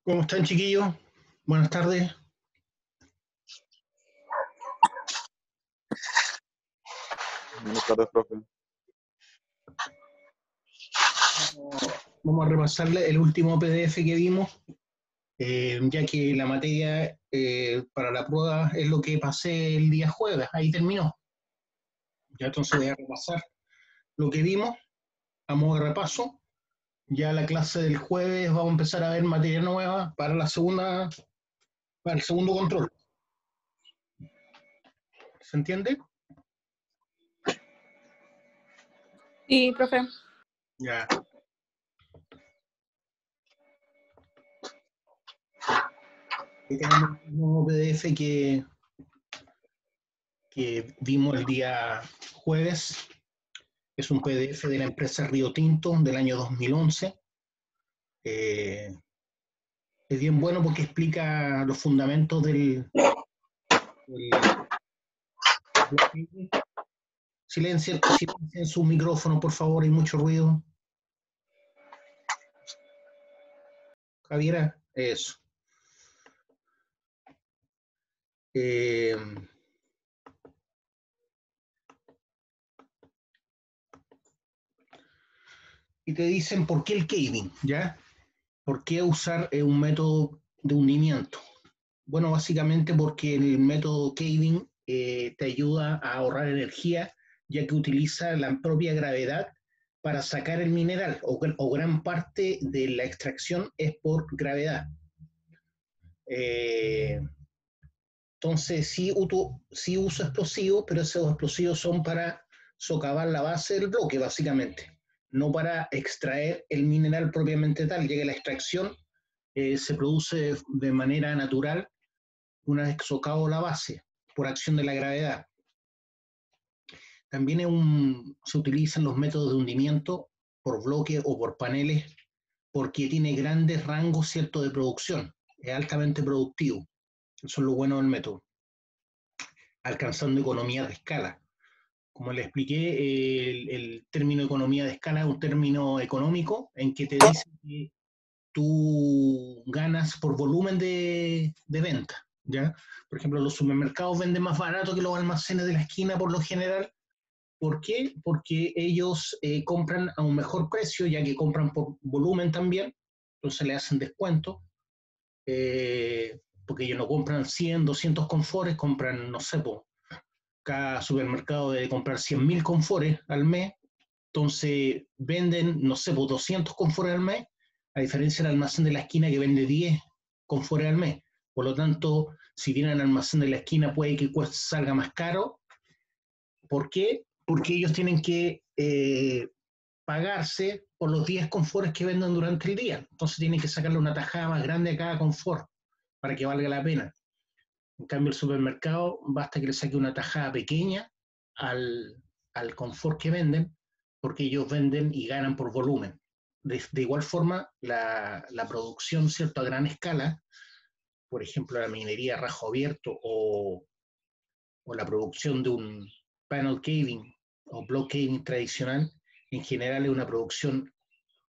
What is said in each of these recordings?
¿Cómo están, chiquillos? Buenas tardes. Buenas tardes, profe. Vamos a repasarle el último PDF que vimos, ya que la materia para la prueba es lo que pasé el día jueves. Ahí terminó. Ya entonces voy a repasar lo que vimos a modo de repaso. Ya la clase del jueves vamos a empezar a ver materia nueva para para el segundo control. ¿Se entiende? Sí, profe. Ya. Ahí tenemos un nuevo PDF que vimos el día jueves. Es un PDF de la empresa Río Tinto del año 2011. Es bien bueno porque explica los fundamentos del silencien su micrófono, por favor, hay mucho ruido. Javiera, eso. Y te dicen por qué el caving, ¿ya? ¿Por qué usar un método de hundimiento? Bueno, básicamente porque el método caving te ayuda a ahorrar energía, ya que utiliza la propia gravedad para sacar el mineral, o gran parte de la extracción es por gravedad. Entonces, sí uso explosivos, pero esos explosivos son para socavar la base del bloque, básicamente, no para extraer el mineral propiamente tal, ya que la extracción se produce de manera natural una vez socavo la base, por acción de la gravedad. También se utilizan los métodos de hundimiento por bloque o por paneles porque tiene grandes rangos, ¿cierto?, de producción. Es altamente productivo. Eso es lo bueno del método. Alcanzando economía de escala. Como le expliqué, el término economía de escala es un término económico en que te dice que tú ganas por volumen de venta, ¿ya? Por ejemplo, los supermercados venden más barato que los almacenes de la esquina por lo general. ¿Por qué? Porque ellos compran a un mejor precio, ya que compran por volumen también, entonces le hacen descuento, porque ellos no compran 100, 200 confores, compran, no sé, cada supermercado debe comprar 100.000 confores al mes, entonces venden, no sé, 200 confores al mes, a diferencia del almacén de la esquina que vende 10 confores al mes. Por lo tanto, si vienen al almacén de la esquina puede que salga más caro. ¿Por qué? Porque ellos tienen que pagarse por los 10 confores que venden durante el día. Entonces tienen que sacarle una tajada más grande a cada confort para que valga la pena. En cambio, el supermercado basta que le saque una tajada pequeña al confort que venden, porque ellos venden y ganan por volumen. De igual forma, la producción, ¿cierto?, a gran escala, por ejemplo, la minería a rajo abierto o la producción de un panel caving o block caving tradicional, en general es una producción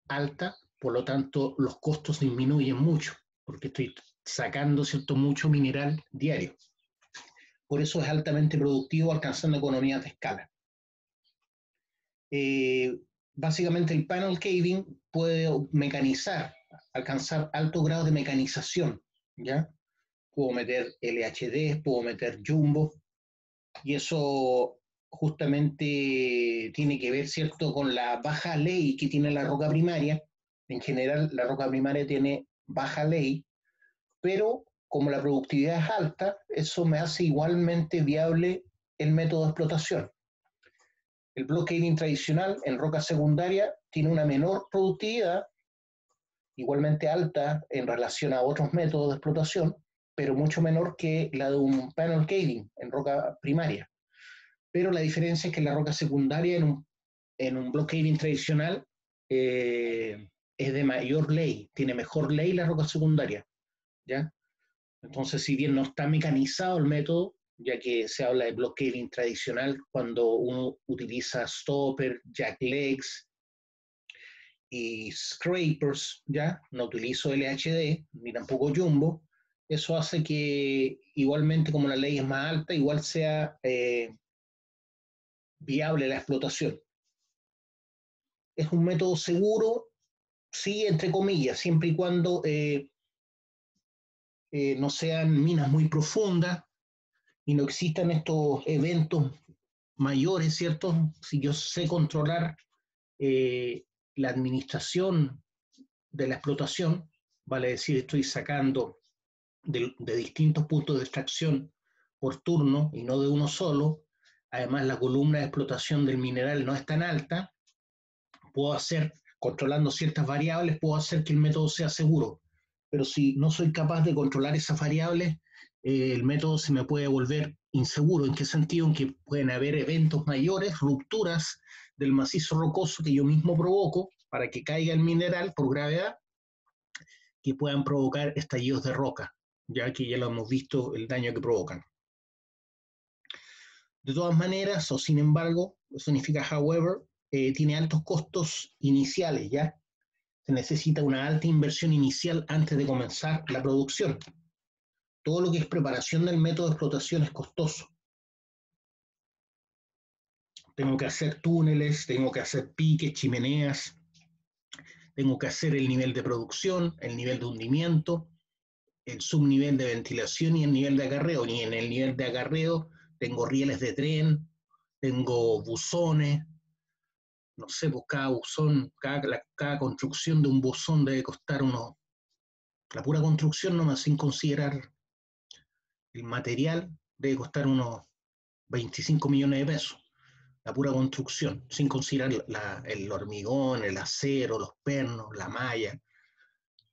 alta, por lo tanto los costos disminuyen mucho, porque estoy sacando, ¿cierto?, mucho mineral diario. Por eso es altamente productivo, alcanzando economías de escala. Básicamente el panel caving puede mecanizar, alcanzar altos grados de mecanización, ¿ya? Puedo meter LHD, puedo meter jumbo, y eso justamente tiene que ver, ¿cierto?, con la baja ley que tiene la roca primaria. En general, la roca primaria tiene baja ley, pero como la productividad es alta, eso me hace igualmente viable el método de explotación. El block caving tradicional en roca secundaria tiene una menor productividad, igualmente alta en relación a otros métodos de explotación, pero mucho menor que la de un panel caving en roca primaria. Pero la diferencia es que la roca secundaria en un block caving tradicional es de mayor ley, tiene mejor ley la roca secundaria, ¿ya? Entonces, si bien no está mecanizado el método, ya que se habla de block caving tradicional cuando uno utiliza stopper, jack legs y scrapers, ¿ya? No utilizo LHD ni tampoco Jumbo. Eso hace que igualmente, como la ley es más alta, igual sea viable la explotación. Es un método seguro, sí, entre comillas, siempre y cuando no sean minas muy profundas y no existan estos eventos mayores, ¿cierto? Si yo sé controlar la administración de la explotación, vale decir, estoy sacando de distintos puntos de extracción por turno y no de uno solo, además la columna de explotación del mineral no es tan alta, puedo hacer, controlando ciertas variables, puedo hacer que el método sea seguro. Pero si no soy capaz de controlar esas variables, el método se me puede volver inseguro. ¿En qué sentido? En que pueden haber eventos mayores, rupturas del macizo rocoso que yo mismo provoco para que caiga el mineral por gravedad, que puedan provocar estallidos de roca, ya que ya lo hemos visto el daño que provocan. De todas maneras, o sin embargo, eso significa however, tiene altos costos iniciales, ¿ya? Se necesita una alta inversión inicial antes de comenzar la producción. Todo lo que es preparación del método de explotación es costoso. Tengo que hacer túneles, tengo que hacer piques, chimeneas, tengo que hacer el nivel de producción, el nivel de hundimiento, el subnivel de ventilación y el nivel de acarreo. Y en el nivel de acarreo tengo rieles de tren, tengo buzones, no sé, pues cada buzón, cada construcción de un buzón debe costar la pura construcción nomás sin considerar el material, debe costar unos 25 millones de pesos, la pura construcción, sin considerar el hormigón, el acero, los pernos, la malla.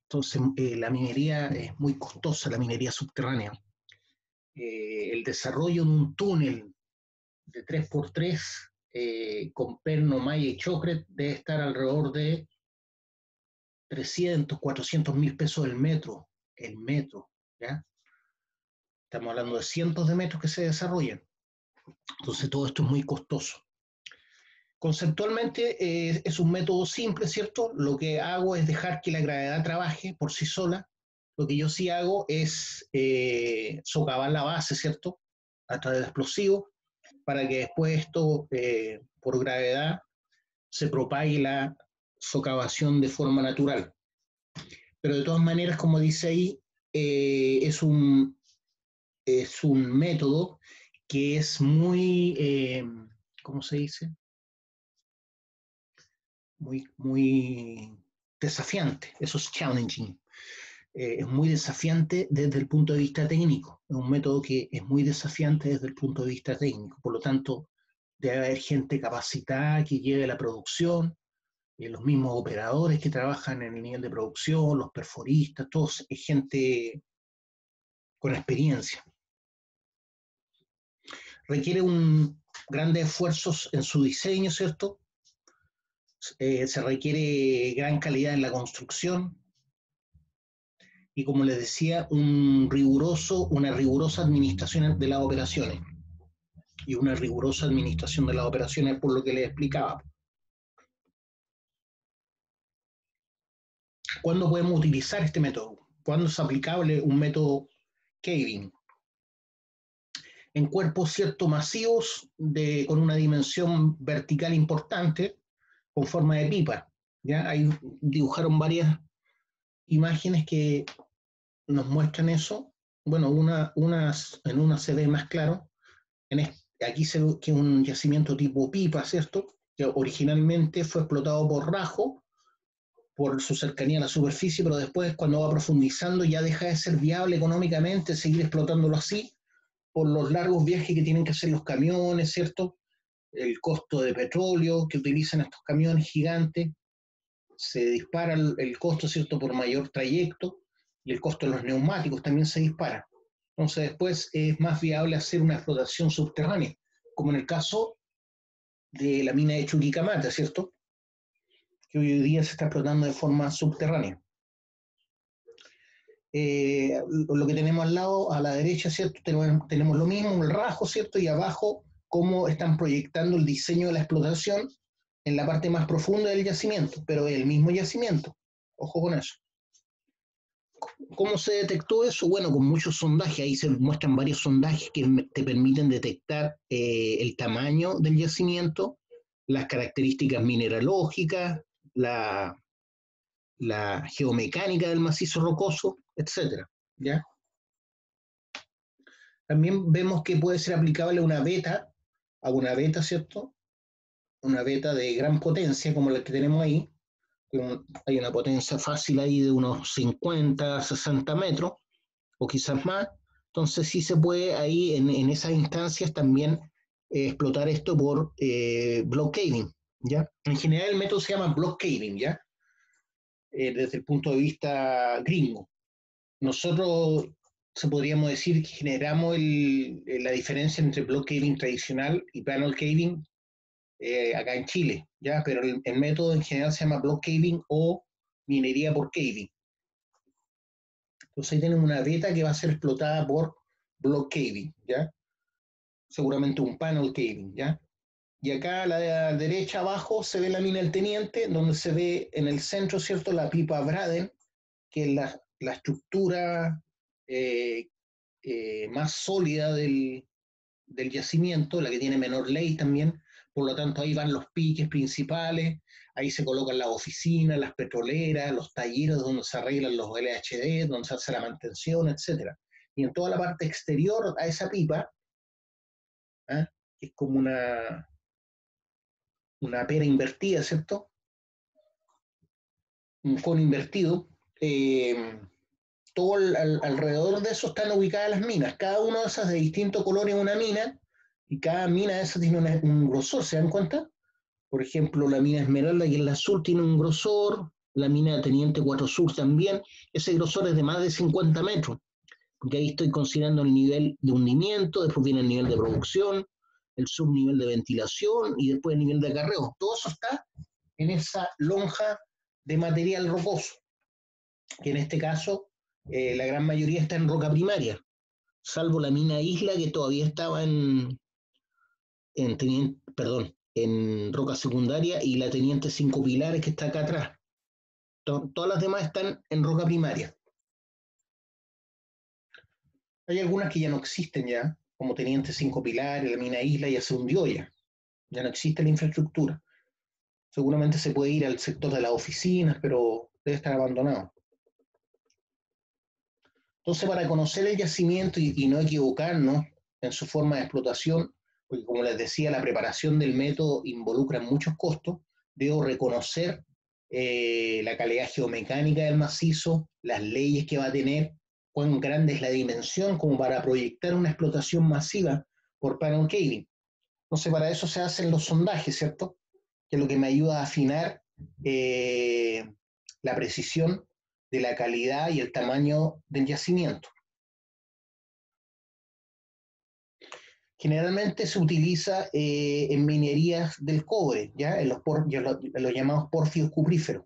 Entonces, la minería es muy costosa, la minería subterránea. El desarrollo de un túnel de 3x3 con perno, malla y chocret debe estar alrededor de 300, 400 mil pesos el metro, ¿ya? Estamos hablando de cientos de metros que se desarrollan. Entonces todo esto es muy costoso. Conceptualmente es un método simple, ¿cierto? Lo que hago es dejar que la gravedad trabaje por sí sola. Lo que yo sí hago es socavar la base, ¿cierto? A través de explosivos, para que después esto, por gravedad, se propague la socavación de forma natural. Pero de todas maneras, como dice ahí, es un método que es muy, ¿cómo se dice? Muy desafiante, eso es challenging. Es muy desafiante desde el punto de vista técnico. Es un método que es muy desafiante desde el punto de vista técnico. Por lo tanto, debe haber gente capacitada que lleve la producción, los mismos operadores que trabajan en el nivel de producción, los perforistas, todos, es gente con experiencia. Requiere grandes esfuerzos en su diseño, ¿cierto? Se requiere gran calidad en la construcción y, como les decía, una rigurosa administración de las operaciones y una rigurosa administración de las operaciones, por lo que les explicaba. ¿Cuándo podemos utilizar este método? ¿Cuándo es aplicable un método caving? En cuerpos, ¿cierto?, masivos con una dimensión vertical importante, con forma de pipa. ¿Ya? Ahí dibujaron varias imágenes que nos muestran eso. Bueno, en una se ve más claro. Aquí se ve que es un yacimiento tipo pipa, ¿cierto? Que originalmente fue explotado por Rajo, por su cercanía a la superficie, pero después, cuando va profundizando, ya deja de ser viable económicamente seguir explotándolo así, por los largos viajes que tienen que hacer los camiones, ¿cierto? El costo de petróleo que utilizan estos camiones gigantes, se dispara el costo, ¿cierto?, por mayor trayecto, y el costo de los neumáticos también se dispara. Entonces después es más viable hacer una explotación subterránea, como en el caso de la mina de Chuquicamata, ¿cierto?, que hoy día se está explotando de forma subterránea. Lo que tenemos al lado, a la derecha, ¿cierto?, tenemos lo mismo, el rajo, ¿cierto?, y abajo cómo están proyectando el diseño de la explotación en la parte más profunda del yacimiento, pero es el mismo yacimiento. Ojo con eso. ¿Cómo se detectó eso? Bueno, con muchos sondajes. Ahí se muestran varios sondajes que te permiten detectar el tamaño del yacimiento, las características mineralógicas, la geomecánica del macizo rocoso, etcétera, ¿ya? También vemos que puede ser aplicable a una beta, ¿cierto? Una beta de gran potencia, como la que tenemos ahí. Hay una potencia fácil ahí de unos 50, 60 metros, o quizás más. Entonces sí se puede ahí en esas instancias también explotar esto por block caving, ¿ya? En general el método se llama block caving, ¿ya? Desde el punto de vista gringo. Nosotros podríamos decir que generamos la diferencia entre block caving tradicional y panel caving acá en Chile, ¿ya? Pero el método en general se llama block caving o minería por caving. Entonces ahí tenemos una beta que va a ser explotada por block caving, ¿ya? Seguramente un panel caving, ¿ya? Y acá a la derecha abajo se ve la mina del Teniente, donde se ve en el centro, ¿cierto?, la pipa Braden, que es la estructura más sólida del yacimiento, la que tiene menor ley también. Por lo tanto, ahí van los piques principales, ahí se colocan las oficinas, las petroleras, los talleres donde se arreglan los LHD, donde se hace la mantención, etc. Y en toda la parte exterior a esa pipa, ¿eh?, que es como una pera invertida, ¿cierto? Un cono invertido. Todo alrededor de eso están ubicadas las minas. Cada una de esas de distinto color es una mina, y cada mina de esas tiene un grosor, ¿se dan cuenta? Por ejemplo, la mina Esmeralda, y el azul, tiene un grosor, la mina Teniente 4 Sur también. Ese grosor es de más de 50 metros, porque ahí estoy considerando el nivel de hundimiento, después viene el nivel de producción, el subnivel de ventilación y después el nivel de acarreo. Todo eso está en esa lonja de material rocoso, que en este caso la gran mayoría está en roca primaria, salvo la mina Isla, que todavía estaba en roca secundaria, y la Teniente 5 Pilares, que está acá atrás. Todas las demás están en roca primaria. Hay algunas que ya no existen ya, como Teniente 5 Pilares, la mina Isla ya se hundió ya no existe la infraestructura. Seguramente se puede ir al sector de las oficinas, pero debe estar abandonado. Entonces, para conocer el yacimiento y no equivocarnos en su forma de explotación, porque como les decía, la preparación del método involucra muchos costos, debo reconocer la calidad geomecánica del macizo, las leyes que va a tener, cuán grande es la dimensión como para proyectar una explotación masiva por panel caving. Entonces, para eso se hacen los sondajes, ¿cierto? Que es lo que me ayuda a afinar la precisión de la calidad y el tamaño del yacimiento. Generalmente se utiliza en minerías del cobre, ¿ya? En los llamados pórfidos cupríferos,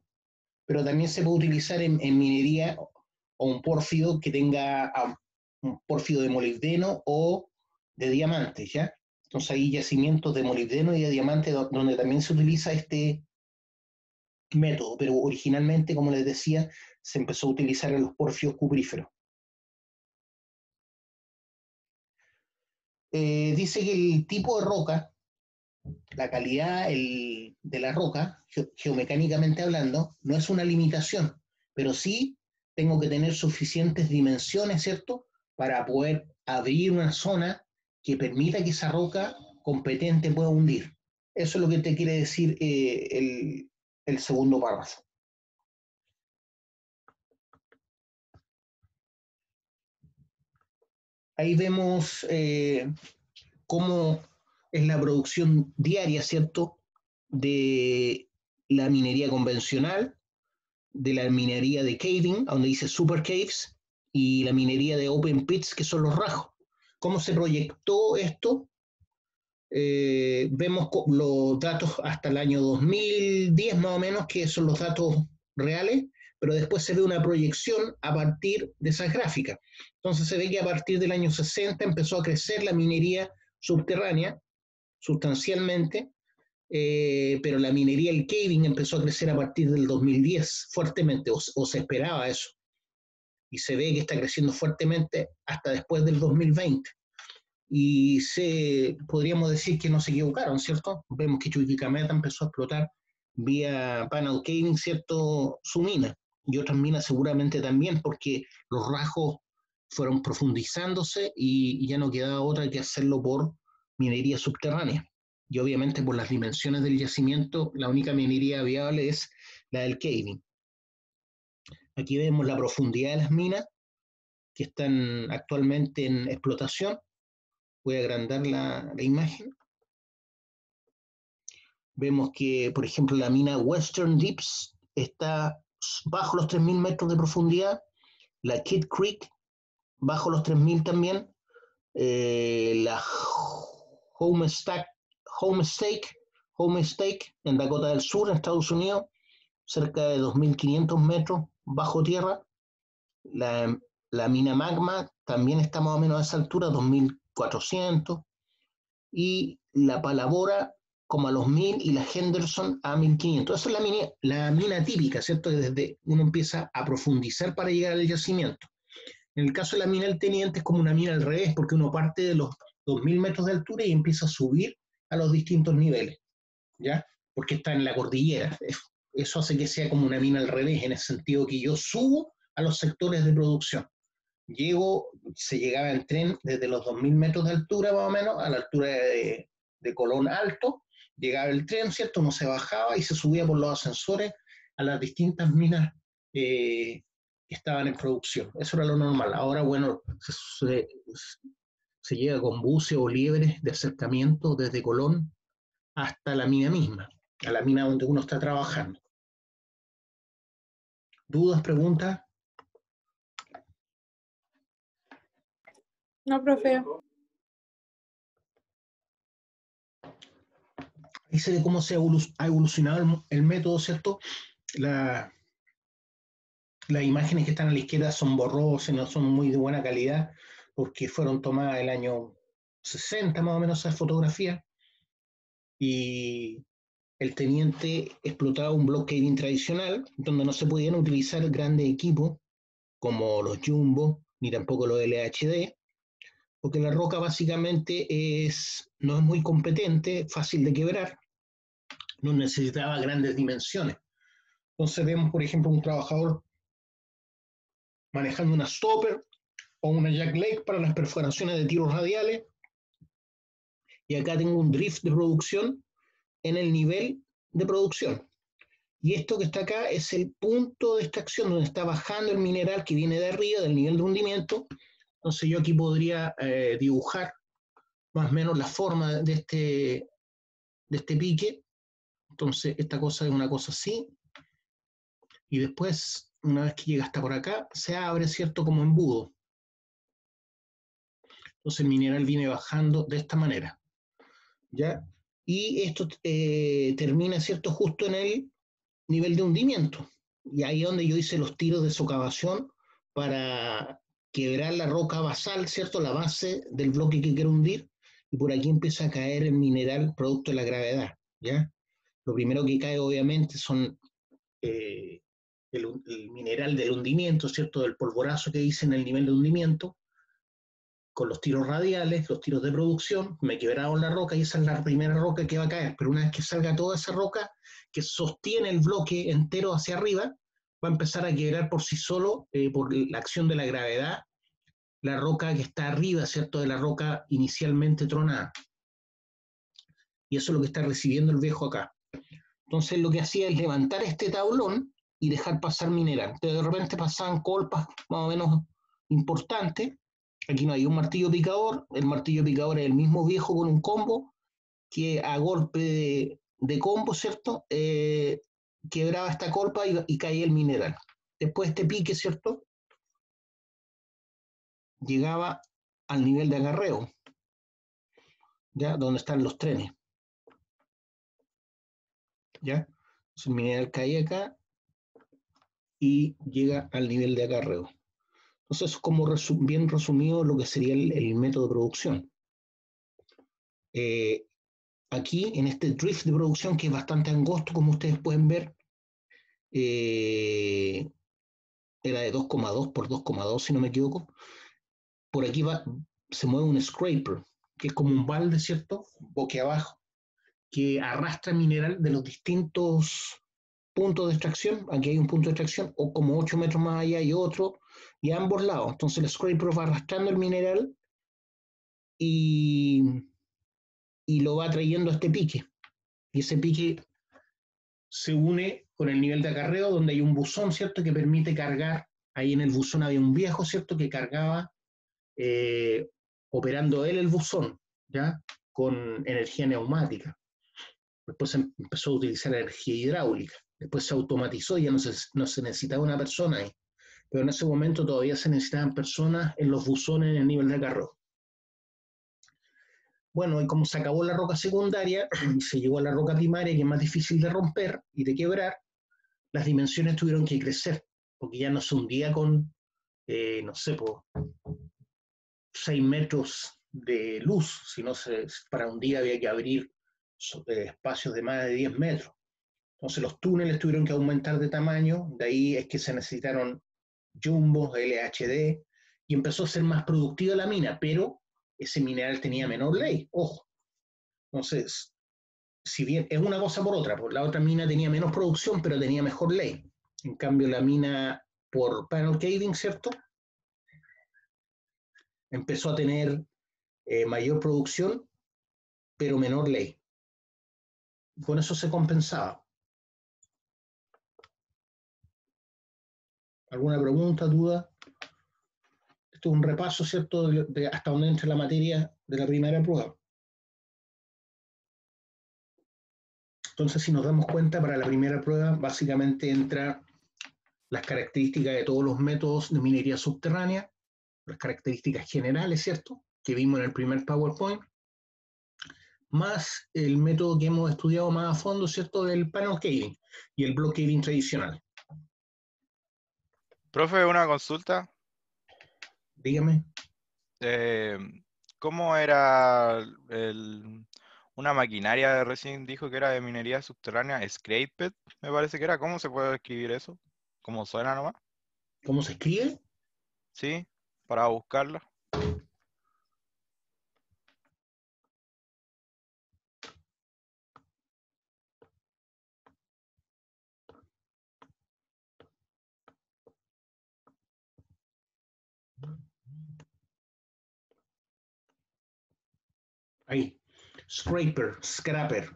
pero también se puede utilizar en minería o un pórfido que tenga un pórfido de molibdeno o de diamantes, ¿ya? Entonces hay yacimientos de molibdeno y de diamante donde también se utiliza este método, pero originalmente, como les decía, se empezó a utilizar en los pórfidos cupríferos. Dice que el tipo de roca, la calidad de la roca, geomecánicamente hablando, no es una limitación, pero sí tengo que tener suficientes dimensiones, ¿cierto?, para poder abrir una zona que permita que esa roca competente pueda hundir. Eso es lo que te quiere decir el segundo párrafo. Ahí vemos cómo es la producción diaria, ¿cierto?, de la minería convencional, de la minería de caving, donde dice super caves, y la minería de open pits, que son los rajos. ¿Cómo se proyectó esto? Vemos los datos hasta el año 2010 más o menos, que son los datos reales, pero después se ve una proyección a partir de esas gráficas. Entonces se ve que a partir del año 60 empezó a crecer la minería subterránea sustancialmente, pero la minería, el caving, empezó a crecer a partir del 2010 fuertemente, o se esperaba eso, y se ve que está creciendo fuertemente hasta después del 2020. Y podríamos decir que no se equivocaron, ¿cierto? Vemos que Chuquicamata empezó a explotar vía panel caving, ¿cierto? Su mina, y otras minas seguramente también, porque los rajos fueron profundizándose y ya no quedaba otra que hacerlo por minería subterránea. Y obviamente por las dimensiones del yacimiento, la única minería viable es la del caving. Aquí vemos la profundidad de las minas que están actualmente en explotación. Voy a agrandar la imagen. Vemos que, por ejemplo, la mina Western Deeps está bajo los 3.000 metros de profundidad. La Kidd Creek, bajo los 3.000 también. La Homestake en Dakota del Sur, en Estados Unidos, cerca de 2.500 metros bajo tierra. La mina Magma también está más o menos a esa altura, 2.400. Y la Palabora como a los 1.000 y la Henderson a 1.500. Esa es la mina típica, ¿cierto? Desde uno empieza a profundizar para llegar al yacimiento. En el caso de la mina del Teniente es como una mina al revés, porque uno parte de los 2.000 metros de altura y empieza a subir a los distintos niveles, ¿ya? Porque está en la cordillera. Eso hace que sea como una mina al revés, en el sentido que yo subo a los sectores de producción. Se llegaba en tren desde los 2.000 metros de altura más o menos, a la altura de Colón Alto, llegaba el tren, ¿cierto? Uno se bajaba y se subía por los ascensores a las distintas minas que estaban en producción. Eso era lo normal. Ahora, bueno, se llega con buses o liebres de acercamiento desde Colón hasta la mina misma, a la mina donde uno está trabajando. ¿Dudas, preguntas? No, profe. Ahí se ve cómo ha evolucionado el método, ¿cierto? Las imágenes que están a la izquierda son borrosas, no son muy de buena calidad, porque fueron tomadas el año 60 más o menos esas fotografías, y el Teniente explotaba un block caving tradicional, donde no se podían utilizar grandes equipos, como los Jumbo, ni tampoco los LHD, porque la roca básicamente no es muy competente, fácil de quebrar, no necesitaba grandes dimensiones. Entonces vemos, por ejemplo, un trabajador manejando una stopper o una jack leg para las perforaciones de tiros radiales, y acá tengo un drift de producción en el nivel de producción. Y esto que está acá es el punto de extracción donde está bajando el mineral que viene de arriba, del nivel de hundimiento. Entonces yo aquí podría dibujar más o menos la forma de este pique. Entonces esta cosa es una cosa así, y después, una vez que llega hasta por acá, se abre, ¿cierto? Como embudo. Entonces el mineral viene bajando de esta manera, ¿ya? Y esto termina, ¿cierto? Justo en el nivel de hundimiento. Y ahí es donde yo hice los tiros de socavación para quebrar la roca basal, ¿cierto? La base del bloque que quiero hundir, y por aquí empieza a caer el mineral producto de la gravedad, ¿ya? Lo primero que cae obviamente son el mineral del hundimiento, ¿cierto? Del polvorazo que hice en el nivel de hundimiento, con los tiros radiales, los tiros de producción, me quebraron la roca y esa es la primera roca que va a caer. Pero una vez que salga toda esa roca que sostiene el bloque entero hacia arriba, va a empezar a quebrar por sí solo, por la acción de la gravedad, la roca que está arriba, ¿cierto? De la roca inicialmente tronada. Y eso es lo que está recibiendo el viejo acá. Entonces lo que hacía es levantar este tablón y dejar pasar mineral. Entonces de repente pasaban colpas más o menos importantes. Aquí no hay un martillo picador, el martillo picador es el mismo viejo con un combo que a golpe de combo, ¿cierto? Quebraba esta colpa y caía el mineral. Después este pique, ¿cierto? Llegaba al nivel de agarreo, ¿ya? Donde están los trenes, ¿ya? Entonces el mineral cae acá y llega al nivel de agarreo. Entonces es como bien resumido lo que sería el método de producción. aquí en este drift de producción, que es bastante angosto, como ustedes pueden ver, era de 2,2 por 2,2, si no me equivoco. Por aquí se mueve un scraper, que es como un balde, ¿cierto? Boque abajo, que arrastra mineral de los distintos puntos de extracción. Aquí hay un punto de extracción, o como 8 metros más allá hay otro, y a ambos lados. Entonces el scraper va arrastrando el mineral y, y lo va trayendo a este pique. Y ese pique se une con el nivel de acarreo, donde hay un buzón, ¿cierto?, que permite cargar. Ahí en el buzón había un viejo, ¿cierto?, que cargaba, operando él el buzón, ¿ya?, con energía neumática. Después se empezó a utilizar energía hidráulica. Después se automatizó y ya no se necesitaba una persona ahí. Pero en ese momento todavía se necesitaban personas en los buzones en el nivel de acarreo. Bueno, y como se acabó la roca secundaria y se llegó a la roca primaria, que es más difícil de romper y de quebrar, las dimensiones tuvieron que crecer, porque ya no se hundía con, no sé, por 6 metros de luz, sino para un día había que abrir espacios de más de 10 metros. Entonces los túneles tuvieron que aumentar de tamaño, de ahí es que se necesitaron jumbos, LHD, y empezó a ser más productiva la mina, pero ese mineral tenía menor ley, ojo. Entonces, si bien es una cosa por otra, por la otra mina tenía menos producción, pero tenía mejor ley. En cambio, la mina por panel caving, ¿cierto?, empezó a tener mayor producción, pero menor ley. Con eso se compensaba. ¿Alguna pregunta, duda? Esto es un repaso, ¿cierto?, de hasta donde entra la materia de la primera prueba. Entonces, si nos damos cuenta, para la primera prueba básicamente entra las características de todos los métodos de minería subterránea, las características generales, ¿cierto?, que vimos en el primer PowerPoint, más el método que hemos estudiado más a fondo, ¿cierto?, del panel caving y el block caving tradicional. Profe, una consulta. Dígame. Eh, ¿Cómo era una maquinaria recién dijo que era de minería subterránea? Scraped, me parece que era. ¿Cómo se puede escribir eso? ¿Cómo suena nomás? ¿Cómo se escribe? Sí, para buscarla. Ahí. Scraper, scrapper.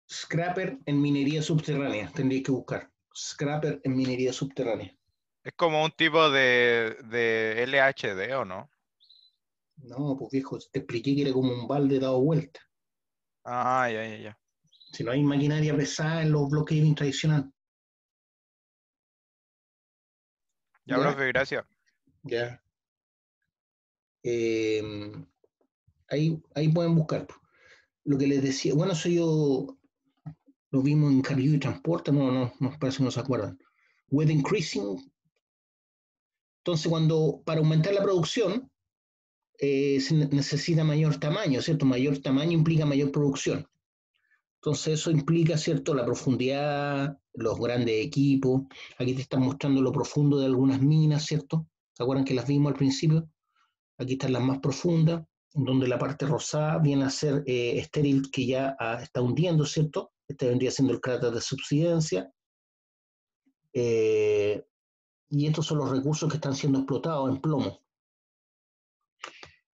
Scrapper en minería subterránea. Tendréis que buscar. Scrapper en minería subterránea. Es como un tipo de LHD, ¿o no? No, pues viejo, te expliqué que era como un balde dado vuelta. Ah, ya, ya, ya. Si no hay maquinaria pesada en los block caving tradicional. Ya, ¿Ya? profe, gracias. Ya. Eh, ahí pueden buscar. Lo que les decía, bueno, eso yo lo vimos en Carrillo y Transporte, no, parece que no se acuerdan. With increasing, entonces para aumentar la producción, se necesita mayor tamaño, ¿cierto? Mayor tamaño implica mayor producción. Entonces eso implica, ¿cierto?, la profundidad, los grandes equipos. Aquí te están mostrando lo profundo de algunas minas, ¿cierto? ¿Se acuerdan que las vimos al principio? Aquí están las más profundas, en donde la parte rosada viene a ser estéril, que ya está hundiendo, ¿cierto? Este vendría siendo el cráter de subsidencia. Eh, y estos son los recursos que están siendo explotados en plomo.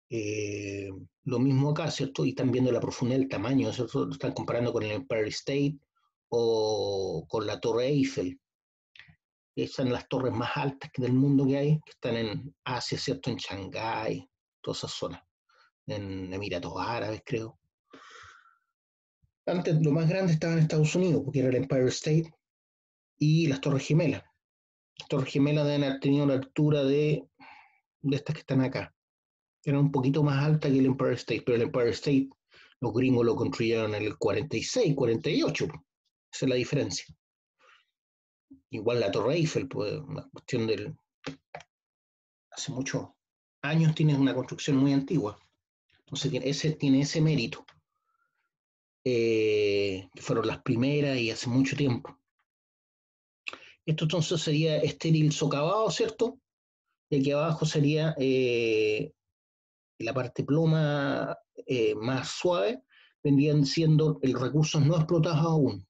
Eh, lo mismo acá, ¿cierto? Y están viendo la profundidad del tamaño, ¿cierto? Lo están comparando con el Empire State o con la Torre Eiffel. Esas son las torres más altas del mundo que hay, que están en Asia, ¿cierto? En Shanghái, todas esas zonas. En Emiratos Árabes, creo. Antes lo más grande estaba en Estados Unidos, porque era el Empire State y las Torres Gemelas. Las Torres Gemelas deben haber tenido la altura de estas que están acá. Eran un poquito más altas que el Empire State, pero el Empire State los gringos lo construyeron en el 46, 48. Esa es la diferencia. Igual la Torre Eiffel, pues una cuestión del... Hace muchos años tiene una construcción muy antigua. Entonces tiene ese mérito. que fueron las primeras y hace mucho tiempo. Esto entonces sería estéril socavado, ¿cierto? Y aquí abajo sería la parte ploma más suave, vendrían siendo recursos no explotados aún.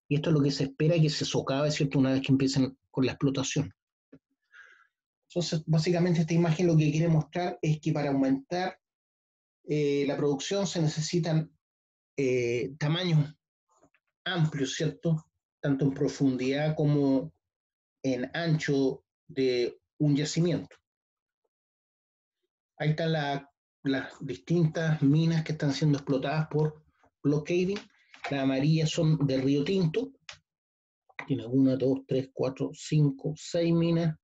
Y esto es lo que se espera que se socave, ¿cierto? Una vez que empiecen con la explotación. Entonces, básicamente esta imagen lo que quiere mostrar es que para aumentar la producción se necesitan tamaños amplios, ¿cierto? Tanto en profundidad como en ancho de un yacimiento. Ahí están las distintas minas que están siendo explotadas por block caving. Las amarillas son de Río Tinto. Tiene 1, 2, 3, 4, 5, 6 minas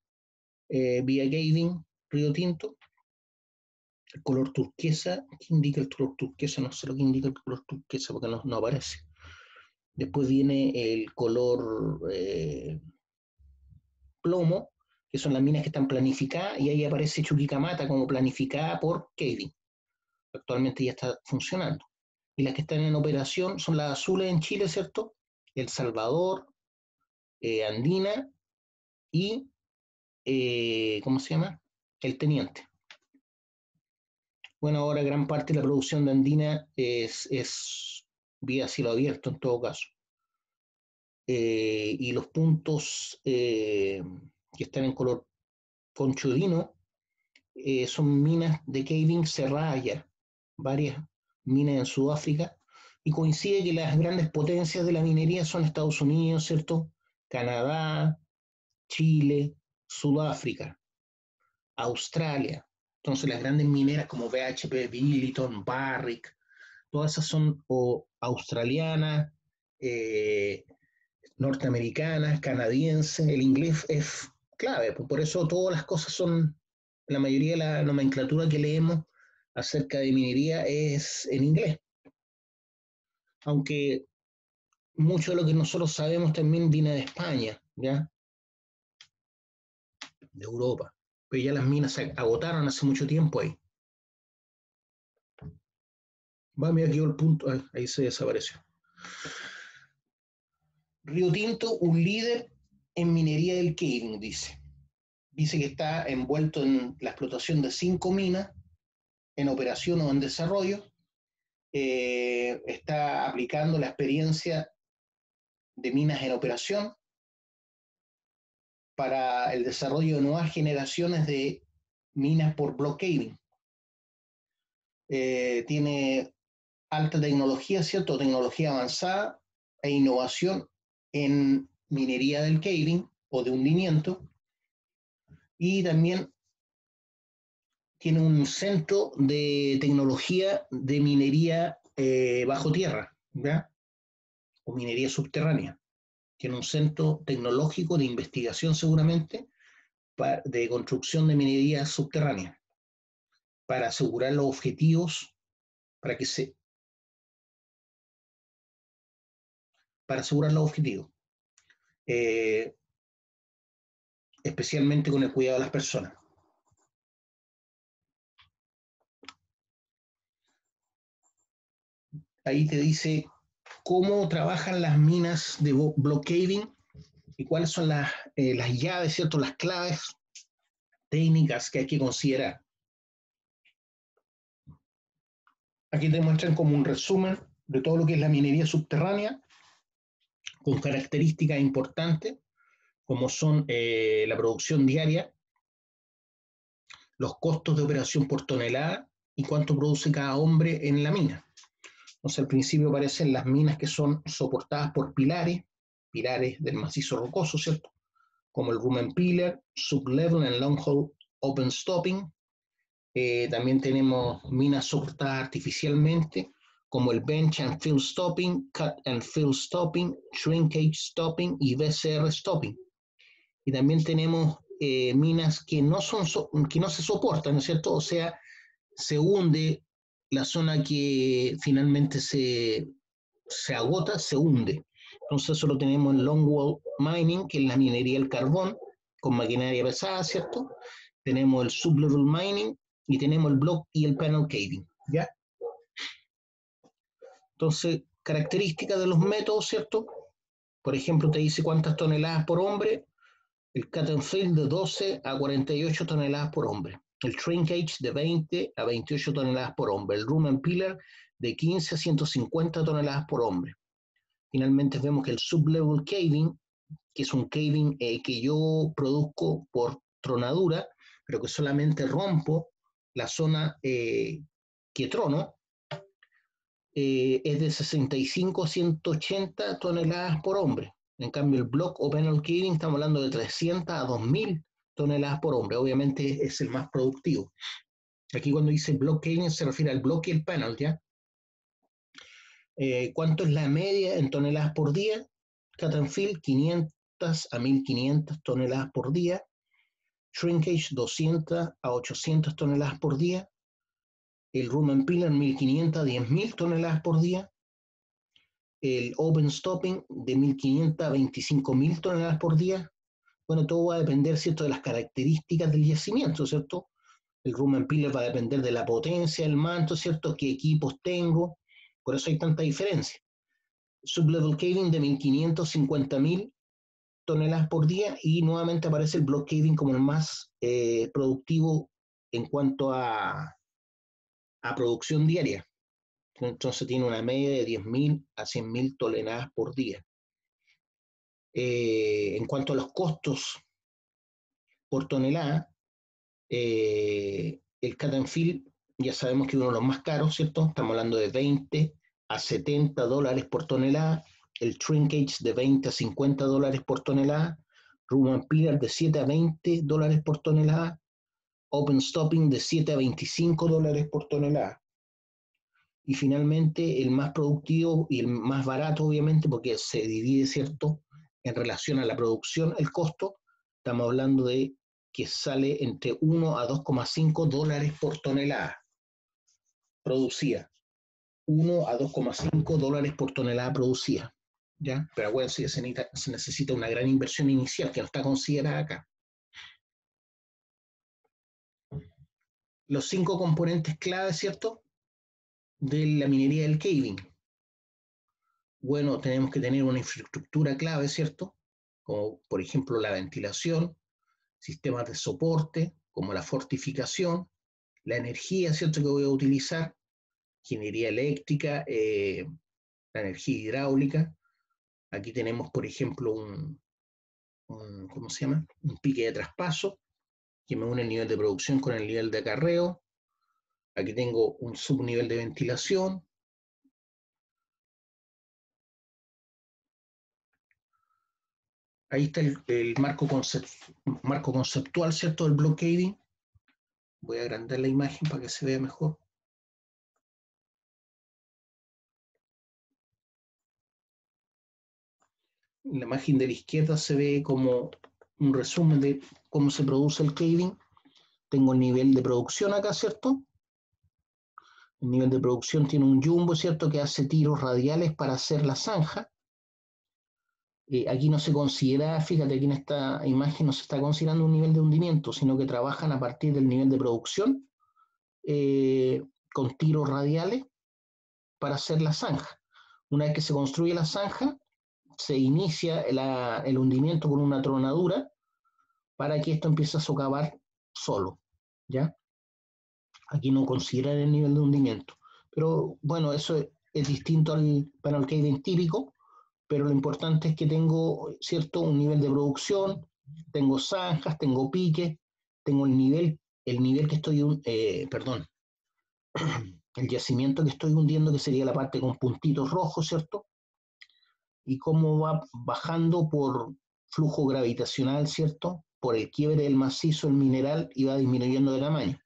vía caving, Río Tinto. El color turquesa, ¿qué indica el color turquesa? No sé lo que indica el color turquesa porque no aparece. Después viene el color plomo, que son las minas que están planificadas, y ahí aparece Chuquicamata como planificada por caving. Actualmente ya está funcionando. Y las que están en operación son las azules en Chile, ¿cierto? El Salvador, Andina y, ¿cómo se llama? El Teniente. Bueno, ahora gran parte de la producción de Andina es vía cielo abierto en todo caso. Y los puntos que están en color conchodino son minas de caving cerradas ya, varias minas en Sudáfrica, y coincide que las grandes potencias de la minería son Estados Unidos, ¿cierto? Canadá, Chile, Sudáfrica, Australia. Entonces las grandes mineras como BHP Billiton, Barrick, todas esas son o australianas, norteamericanas, canadienses. El inglés es clave, por eso todas las cosas son, la mayoría de la nomenclatura que leemos acerca de minería es en inglés. Aunque mucho de lo que nosotros sabemos también viene de España, ¿ya? De Europa. Pero ya las minas se agotaron hace mucho tiempo ahí. Va, mira, aquí el punto, ahí se desapareció. Río Tinto, un líder en minería del caving, dice. Dice que está envuelto en la explotación de 5 minas en operación o en desarrollo. Está aplicando la experiencia de minas en operación para el desarrollo de nuevas generaciones de minas por block caving. Tiene alta tecnología, ¿cierto? Tecnología avanzada e innovación en minería del caving o de hundimiento, y también tiene un centro de tecnología de minería bajo tierra, ¿ya? O minería subterránea. Tiene un centro tecnológico de investigación seguramente de construcción de minería subterránea para asegurar los objetivos, para asegurar los objetivos, especialmente con el cuidado de las personas. Ahí te dice cómo trabajan las minas de block caving y cuáles son las llaves, ¿cierto? Las claves técnicas que hay que considerar. Aquí te muestran como un resumen de todo lo que es la minería subterránea, con características importantes, como son la producción diaria, los costos de operación por tonelada y cuánto produce cada hombre en la mina. Entonces, al principio aparecen las minas que son soportadas por pilares del macizo rocoso, ¿cierto? Como el Rumen Pillar, Sublevel and Long Hole Open Stopping. También tenemos minas soportadas artificialmente, como el Bench and Fill Stopping, Cut and Fill Stopping, Shrinkage Stopping y VCR Stopping. Y también tenemos minas que no se soportan, ¿no es cierto? O sea, se hunde la zona que finalmente se agota, se hunde. Entonces eso lo tenemos en Longwall Mining, que es la minería del carbón, con maquinaria pesada, ¿cierto? Tenemos el Sublevel Mining y tenemos el Block y el Panel Caving, ¿ya? Entonces, características de los métodos, ¿cierto? Por ejemplo, te dice cuántas toneladas por hombre, el cut and fill de 12 a 48 toneladas por hombre, el shrinkage de 20 a 28 toneladas por hombre, el room and pillar de 15 a 150 toneladas por hombre. Finalmente vemos que el sublevel caving, que es un caving que yo produzco por tronadura, pero que solamente rompo la zona que trono, es de 65 a 180 toneladas por hombre. En cambio, el block o panel caving estamos hablando de 300 a 2000 toneladas por hombre. Obviamente es el más productivo. Aquí cuando dice block caving se refiere al bloque y el panel, ¿ya? ¿Cuánto es la media en toneladas por día? Cut and fill, 500 a 1500 toneladas por día. Shrinkage, 200 a 800 toneladas por día. El room and pillar, 1500 a 10.000 toneladas por día. El open stopping, de 1500 a 25.000 toneladas por día. Bueno, todo va a depender, ¿cierto?, de las características del yacimiento, ¿cierto? El room and pillar va a depender de la potencia del manto, ¿cierto?, qué equipos tengo, por eso hay tanta diferencia. Sublevel caving de 1500 a 50.000 toneladas por día, y nuevamente aparece el block caving como el más productivo en cuanto a producción diaria. Entonces tiene una media de 10.000 a 100.000 toneladas por día. En cuanto a los costos por tonelada, el cut and fill ya sabemos que es uno de los más caros, ¿cierto? Estamos hablando de 20 a 70 dólares por tonelada. El shrinkage de 20 a 50 dólares por tonelada. Room and pillar de 7 a 20 dólares por tonelada. Open stopping de 7 a 25 dólares por tonelada. Y finalmente el más productivo y el más barato, obviamente, porque se divide, ¿cierto?, en relación a la producción, el costo, estamos hablando de que sale entre 1 a 2,5 dólares por tonelada producida. 1 a 2,5 dólares por tonelada producida, ¿ya? Pero bueno, sí, se necesita una gran inversión inicial que no está considerada acá. Los 5 componentes clave, ¿cierto?, de la minería del caving. Bueno, tenemos que tener una infraestructura clave, ¿cierto?, como por ejemplo la ventilación, sistemas de soporte, como la fortificación, la energía, ¿cierto?, que voy a utilizar, ingeniería eléctrica, la energía hidráulica. Aquí tenemos, por ejemplo, ¿cómo se llama?, un pique de traspaso, que me une el nivel de producción con el nivel de acarreo. Aquí tengo un subnivel de ventilación. Ahí está el marco conceptual, ¿cierto?, del block caving. Voy a agrandar la imagen para que se vea mejor. En la imagen de la izquierda se ve como un resumen de cómo se produce el caving. Tengo el nivel de producción acá, ¿cierto? El nivel de producción tiene un jumbo, ¿cierto?, que hace tiros radiales para hacer la zanja. Aquí no se considera, fíjate, aquí en esta imagen no se está considerando un nivel de hundimiento, sino que trabajan a partir del nivel de producción con tiros radiales para hacer la zanja. Una vez que se construye la zanja, se inicia el hundimiento con una tronadura para que esto empiece a socavar solo, ¿ya? Aquí no consideran el nivel de hundimiento. Pero bueno, eso es distinto al panel caving típico, pero lo importante es que tengo, ¿cierto?, un nivel de producción, tengo zanjas, tengo piques, tengo el nivel que estoy, perdón, el yacimiento que estoy hundiendo, que sería la parte con puntitos rojos, ¿cierto? Y cómo va bajando por flujo gravitacional, ¿cierto?, por el quiebre del macizo, el mineral, y va disminuyendo de tamaño.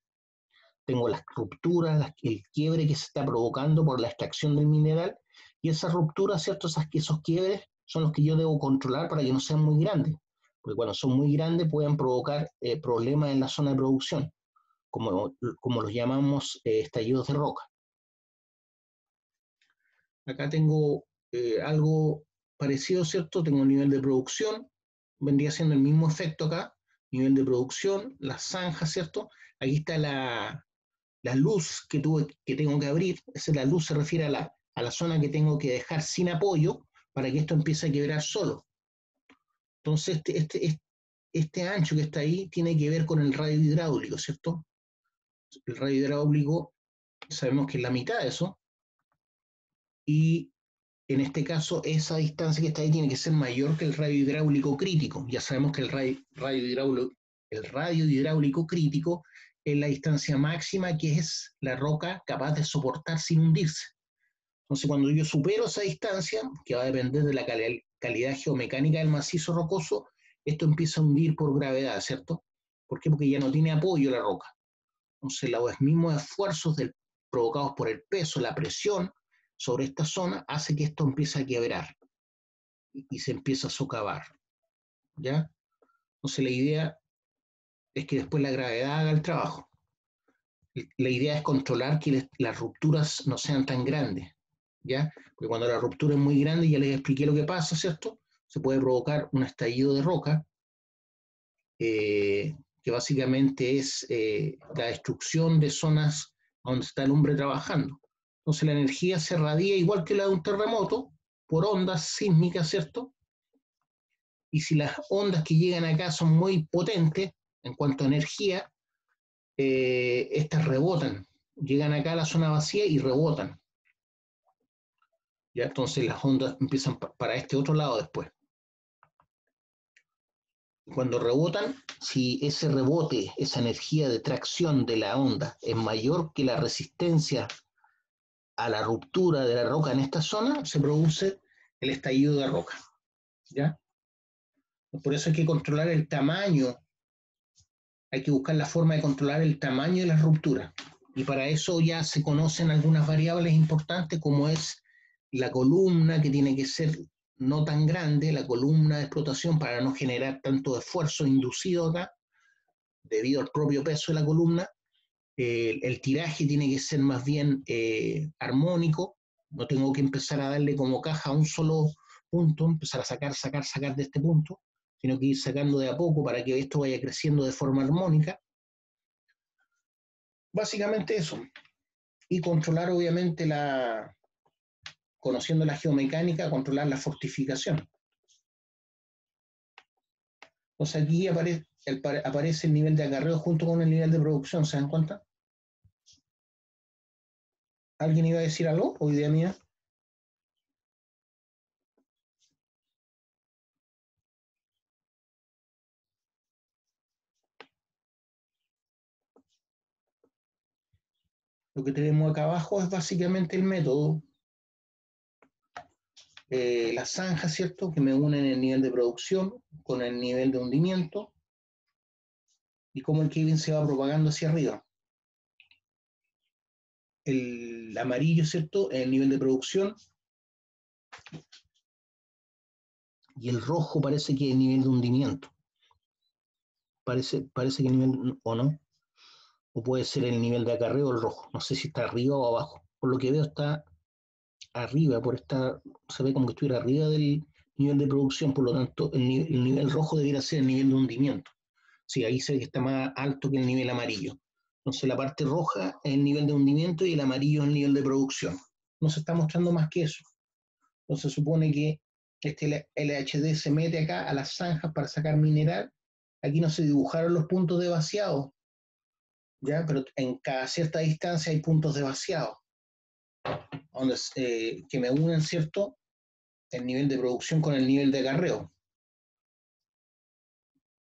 Tengo las rupturas, el quiebre que se está provocando por la extracción del mineral, y esas rupturas, ¿cierto?, esos quiebres son los que yo debo controlar para que no sean muy grandes, porque cuando son muy grandes pueden provocar problemas en la zona de producción, como los llamamos estallidos de roca. Acá tengo algo parecido, ¿cierto? Tengo un nivel de producción, vendría siendo el mismo efecto acá, nivel de producción, las zanjas, ¿cierto? Aquí está la luz que tengo que abrir. La luz se refiere a a la zona que tengo que dejar sin apoyo para que esto empiece a quebrar solo. Entonces, este ancho que está ahí tiene que ver con el radio hidráulico, ¿cierto? El radio hidráulico sabemos que es la mitad de eso, y en este caso esa distancia que está ahí tiene que ser mayor que el radio hidráulico crítico. Ya sabemos que el radio hidráulico crítico es la distancia máxima que es la roca capaz de soportar sin hundirse. Entonces, cuando yo supero esa distancia, que va a depender de la calidad geomecánica del macizo rocoso, esto empieza a hundir por gravedad, ¿cierto? ¿Por qué? Porque ya no tiene apoyo la roca. Entonces, los mismos esfuerzos provocados por el peso, la presión sobre esta zona, hace que esto empiece a quebrar y se empieza a socavar, ¿ya? Entonces, la idea es que después la gravedad haga el trabajo. La idea es controlar que las rupturas no sean tan grandes, ¿ya? Porque cuando la ruptura es muy grande, ya les expliqué lo que pasa, ¿cierto? Se puede provocar un estallido de roca, que básicamente es la destrucción de zonas donde está el hombre trabajando. Entonces la energía se radia igual que la de un terremoto, por ondas sísmicas, ¿cierto? Y si las ondas que llegan acá son muy potentes en cuanto a energía, estas rebotan, llegan acá a la zona vacía y rebotan. ¿Ya? Entonces las ondas empiezan para este otro lado después. Cuando rebotan, si ese rebote, esa energía de tracción de la onda es mayor que la resistencia a la ruptura de la roca en esta zona, se produce el estallido de roca, ¿ya? Por eso hay que controlar el tamaño, hay que buscar la forma de controlar el tamaño de las rupturas. Y para eso ya se conocen algunas variables importantes, como es la columna, que tiene que ser no tan grande, la columna de explotación, para no generar tanto esfuerzo inducido acá, debido al propio peso de la columna. El tiraje tiene que ser más bien armónico, no tengo que empezar a darle como caja a un solo punto, empezar a sacar de este punto, sino que ir sacando de a poco para que esto vaya creciendo de forma armónica. Básicamente eso. Y controlar, obviamente, conociendo la geomecánica, controlar la fortificación. Entonces aquí aparece el nivel de acarreo junto con el nivel de producción, ¿se dan cuenta? ¿Alguien iba a decir algo o idea mía? Lo que tenemos acá abajo es básicamente el método. Las zanjas, ¿cierto? Que me unen el nivel de producción con el nivel de hundimiento y cómo el caving se va propagando hacia arriba. El amarillo, ¿cierto? El nivel de producción. Y el rojo parece que es el nivel de hundimiento. Parece que el nivel, o no. O puede ser el nivel de acarreo el rojo. No sé si está arriba o abajo. Por lo que veo está arriba, se ve como que estuviera arriba del nivel de producción, por lo tanto el nivel rojo debería ser el nivel de hundimiento. Sí, ahí se ve que está más alto que el nivel amarillo. Entonces la parte roja es el nivel de hundimiento y el amarillo es el nivel de producción. No se está mostrando más que eso. Entonces se supone que este LHD se mete acá a las zanjas para sacar mineral. Aquí no se dibujaron los puntos de vaciado, ¿ya? Pero en cada cierta distancia hay puntos de vaciado, donde, que me unen, ¿cierto?, el nivel de producción con el nivel de acarreo.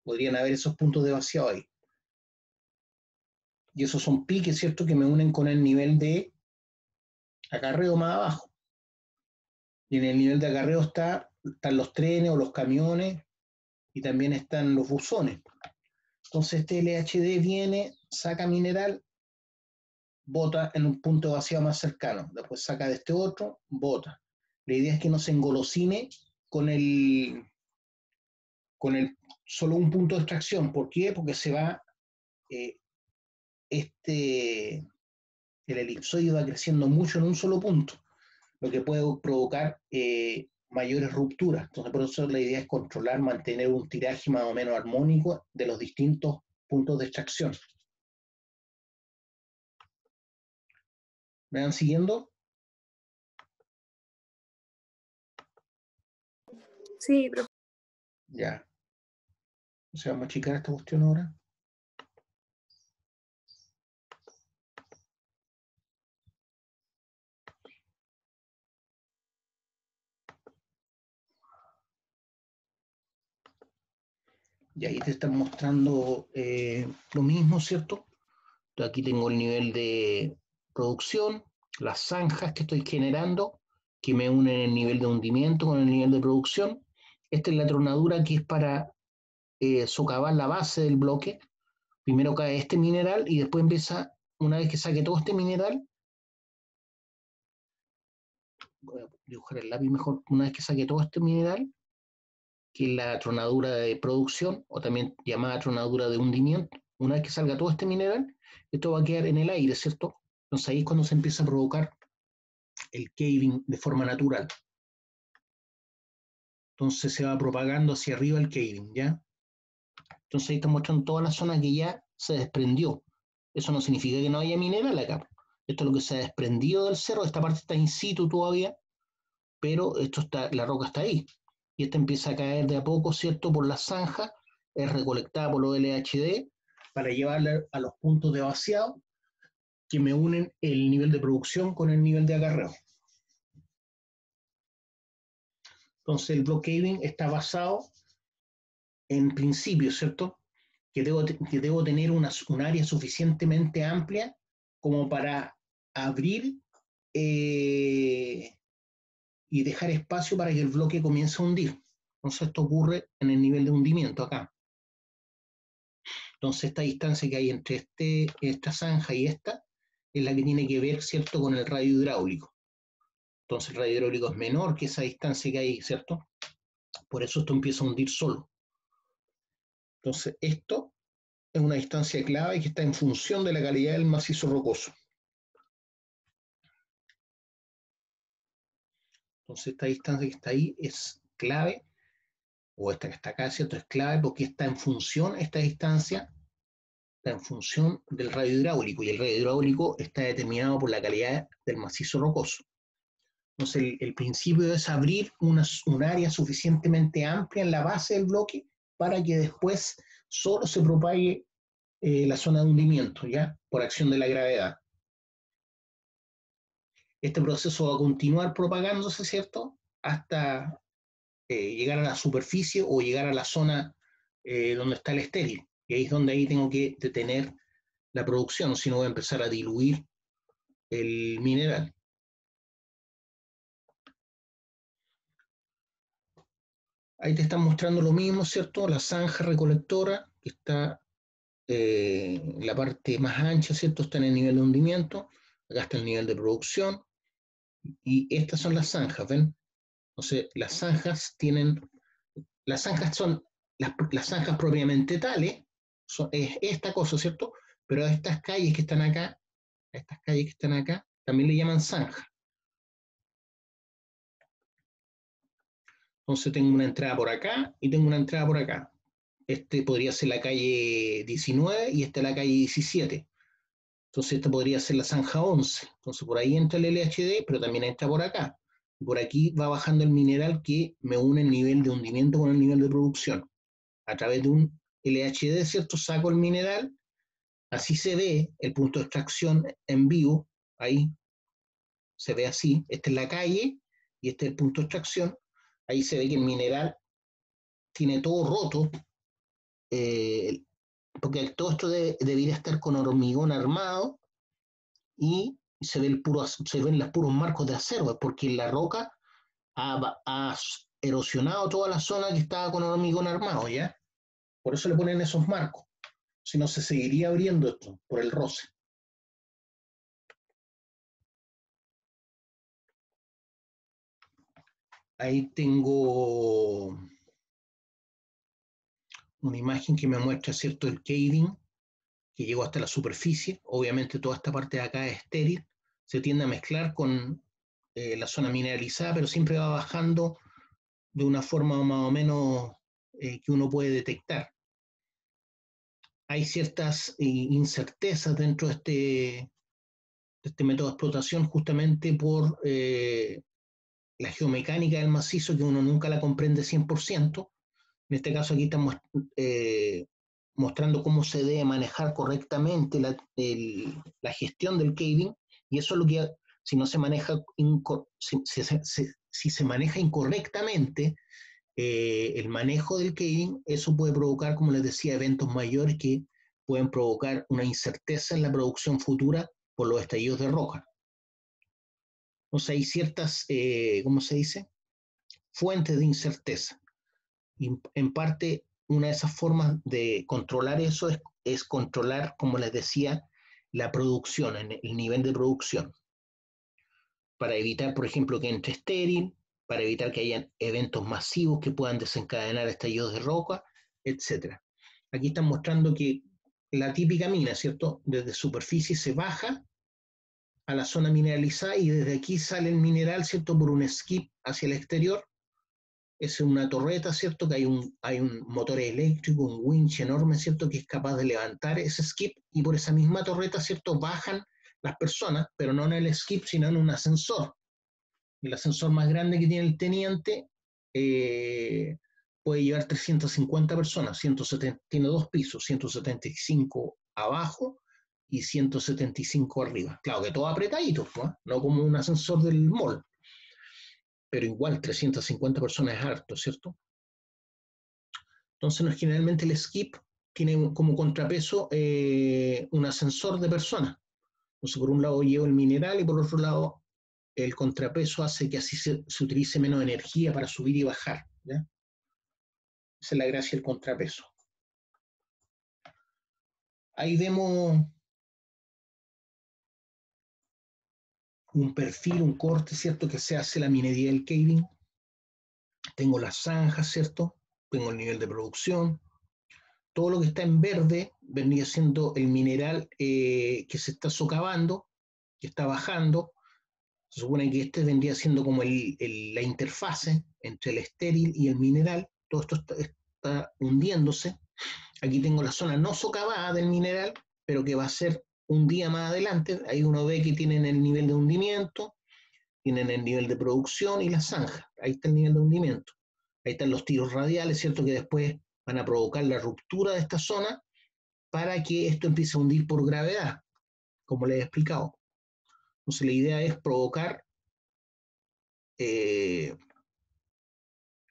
Podrían haber esos puntos de vaciado ahí. Y esos son piques, ¿cierto?, que me unen con el nivel de acarreo más abajo. Y en el nivel de acarreo están los trenes o los camiones y también están los buzones. Entonces este LHD viene, saca mineral, bota en un punto de vaciado más cercano. Después saca de este otro, bota. La idea es que no se engolosine con solo un punto de extracción. ¿Por qué? Porque se va, el elipsoide va creciendo mucho en un solo punto, lo que puede provocar mayores rupturas. Entonces, por eso la idea es controlar, mantener un tiraje más o menos armónico de los distintos puntos de extracción. ¿Me van siguiendo? Sí, profe. Ya. O sea, vamos a achicar esta cuestión ahora. Y ahí te están mostrando lo mismo, ¿cierto? Aquí tengo el nivel de producción, las zanjas que estoy generando, que me unen el nivel de hundimiento con el nivel de producción. Esta es la tronadura que es para socavar la base del bloque. Primero cae este mineral y después empieza, una vez que saque todo este mineral, voy a dibujar el lápiz mejor, una vez que saque todo este mineral, que es la tronadura de producción, o también llamada tronadura de hundimiento, una vez que salga todo este mineral, esto va a quedar en el aire, ¿cierto? Entonces ahí es cuando se empieza a provocar el caving de forma natural. Entonces se va propagando hacia arriba el caving, ¿ya? Entonces ahí está mostrando toda la zona que ya se desprendió. Eso no significa que no haya mineral acá. Esto es lo que se ha desprendido del cerro, esta parte está in situ todavía, pero esto está, la roca está ahí. Y esta empieza a caer de a poco, ¿cierto? Por la zanja, es recolectada por los LHD para llevarla a los puntos de vaciado que me unen el nivel de producción con el nivel de acarreo. Entonces el block caving está basado en principios, ¿cierto? Que debo tener un área suficientemente amplia como para abrir y dejar espacio para que el bloque comience a hundir. Entonces esto ocurre en el nivel de hundimiento acá. Entonces esta distancia que hay entre esta zanja y esta es la que tiene que ver, ¿cierto?, con el radio hidráulico. Entonces el radio hidráulico es menor que esa distancia que hay, ¿cierto? Por eso esto empieza a hundir solo. Entonces esto es una distancia clave que está en función de la calidad del macizo rocoso. Entonces esta distancia que está ahí es clave, o esta que está acá, ¿cierto? Es clave porque está en función, esta distancia está en función del radio hidráulico, y el radio hidráulico está determinado por la calidad del macizo rocoso. Entonces el principio es abrir un área suficientemente amplia en la base del bloque para que después solo se propague la zona de hundimiento, ¿ya? Por acción de la gravedad. Este proceso va a continuar propagándose, ¿cierto? Hasta llegar a la superficie o llegar a la zona donde está el estéril. Y ahí es donde ahí tengo que detener la producción, si no voy a empezar a diluir el mineral. Ahí te están mostrando lo mismo, ¿cierto? La zanja recolectora, que está en la parte más ancha, ¿cierto? Está en el nivel de hundimiento. Acá está el nivel de producción. Y estas son las zanjas, ¿ven? Entonces, las zanjas son las zanjas propiamente tales, es esta cosa, ¿cierto? Pero a estas calles que están acá, también le llaman zanja. Entonces tengo una entrada por acá y tengo una entrada por acá. Este podría ser la calle 19 y esta la calle 17. Entonces esta podría ser la zanja 11. Entonces por ahí entra el LHD, pero también entra por acá. Por aquí va bajando el mineral que me une el nivel de hundimiento con el nivel de producción. A través de un LHD, ¿cierto? Saco el mineral, así se ve el punto de extracción en vivo, ahí se ve así. Esta es la calle y este es el punto de extracción. Ahí se ve que el mineral tiene todo roto, eh, porque todo esto debería estar con hormigón armado, y se ven los puros marcos de acero, porque la roca ha erosionado toda la zona que estaba con hormigón armado, ¿ya? Por eso le ponen esos marcos. Si no, se seguiría abriendo esto por el roce. Ahí tengo una imagen que me muestra, ¿cierto?, el caving que llegó hasta la superficie. Obviamente toda esta parte de acá es estéril, se tiende a mezclar con la zona mineralizada, pero siempre va bajando de una forma más o menos que uno puede detectar. Hay ciertas incertezas dentro de este método de explotación, justamente por la geomecánica del macizo, que uno nunca la comprende 100%. En este caso aquí estamos mostrando cómo se debe manejar correctamente la gestión del caving, y eso es lo que, si no se maneja, si se maneja incorrectamente el manejo del caving, eso puede provocar, como les decía, eventos mayores que pueden provocar una incerteza en la producción futura por los estallidos de roca. Entonces hay ciertas, ¿cómo se dice?, fuentes de incerteza. Y en parte, una de esas formas de controlar eso es controlar, como les decía, la producción, el nivel de producción, para evitar, por ejemplo, que entre estéril, para evitar que hayan eventos masivos que puedan desencadenar estallidos de roca, etc. Aquí están mostrando que la típica mina, ¿cierto?, desde superficie se baja a la zona mineralizada y desde aquí sale el mineral, ¿cierto?, por un skip hacia el exterior. Es una torreta, ¿cierto?, que hay un motor eléctrico, un winch enorme, ¿cierto?, que es capaz de levantar ese skip, y por esa misma torreta, ¿cierto?, bajan las personas, pero no en el skip, sino en un ascensor. El ascensor más grande que tiene el teniente puede llevar 350 personas, 170, tiene 2 pisos, 175 abajo y 175 arriba. Claro que todo apretadito, ¿no? No como un ascensor del mall, pero igual 350 personas es harto, ¿cierto? Entonces, generalmente el skip tiene como contrapeso un ascensor de personas. Entonces, por un lado llevo el mineral y por otro lado el contrapeso hace que así se utilice menos energía para subir y bajar, ¿ya? Esa es la gracia del contrapeso. Ahí vemos un perfil, un corte, ¿cierto?, que se hace la minería del caving. Tengo las zanjas, ¿cierto? Tengo el nivel de producción. Todo lo que está en verde vendría siendo el mineral que se está socavando, que está bajando. Se supone que este vendría siendo como la interfase entre el estéril y el mineral. Todo esto está hundiéndose. Aquí tengo la zona no socavada del mineral, pero que va a ser un día más adelante. Ahí uno ve que tienen el nivel de hundimiento, tienen el nivel de producción y la zanja. Ahí está el nivel de hundimiento. Ahí están los tiros radiales, ¿cierto?, que después van a provocar la ruptura de esta zona para que esto empiece a hundir por gravedad, como les he explicado. Entonces la idea es provocar,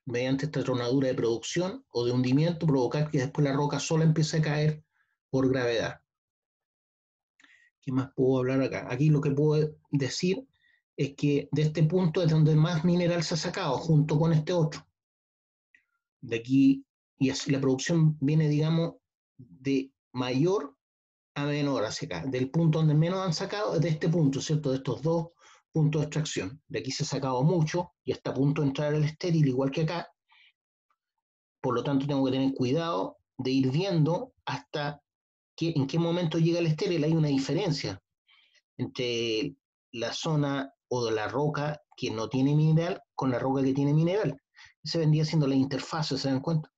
mediante esta tronadura de producción o de hundimiento, provocar que después la roca sola empiece a caer por gravedad. ¿Qué más puedo hablar acá? Aquí lo que puedo decir es que de este punto es donde más mineral se ha sacado, junto con este otro. De aquí, y así la producción viene, digamos, de mayor a menor hacia acá. Del punto donde menos han sacado es de este punto, ¿cierto? De estos dos puntos de extracción. De aquí se ha sacado mucho y está a punto de entrar el estéril, igual que acá. Por lo tanto, tengo que tener cuidado de ir viendo hasta en qué momento llega el estéril. Hay una diferencia entre la zona o de la roca que no tiene mineral con la roca que tiene mineral. Ese vendría siendo la interfase, ¿se dan cuenta?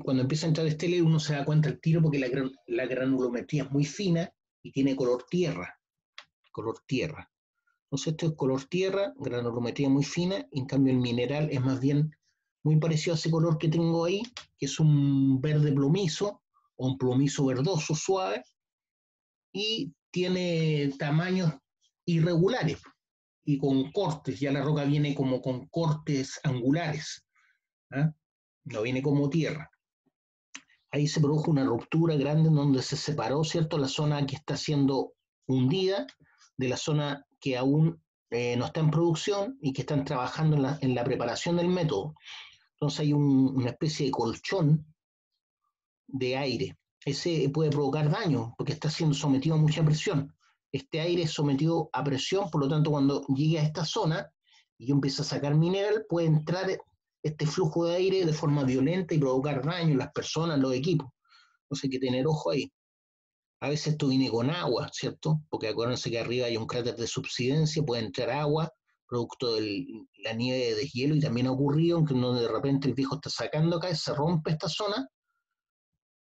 Cuando empieza a entrar estéril uno se da cuenta al tiro porque la granulometría es muy fina y tiene color tierra. Color tierra. Entonces esto es color tierra, granulometría muy fina, y en cambio el mineral es más bien muy parecido a ese color que tengo ahí, que es un verde plomizo o un plomizo verdoso suave, y tiene tamaños irregulares y con cortes. Ya la roca viene como con cortes angulares, ¿eh? No viene como tierra. Ahí se produjo una ruptura grande en donde se separó, ¿cierto?, la zona que está siendo hundida de la zona que aún no está en producción y que están trabajando en la preparación del método. Entonces hay una especie de colchón de aire. Ese puede provocar daño porque está siendo sometido a mucha presión. Este aire es sometido a presión, por lo tanto, cuando llegue a esta zona y yo empiezo a sacar mineral, puede entrar este flujo de aire de forma violenta y provocar daño en las personas, en los equipos. Entonces hay que tener ojo ahí. A veces esto viene con agua, ¿cierto? Porque acuérdense que arriba hay un cráter de subsidencia, puede entrar agua, producto de la nieve de deshielo, y también ha ocurrido que de repente el viejo está sacando acá, se rompe esta zona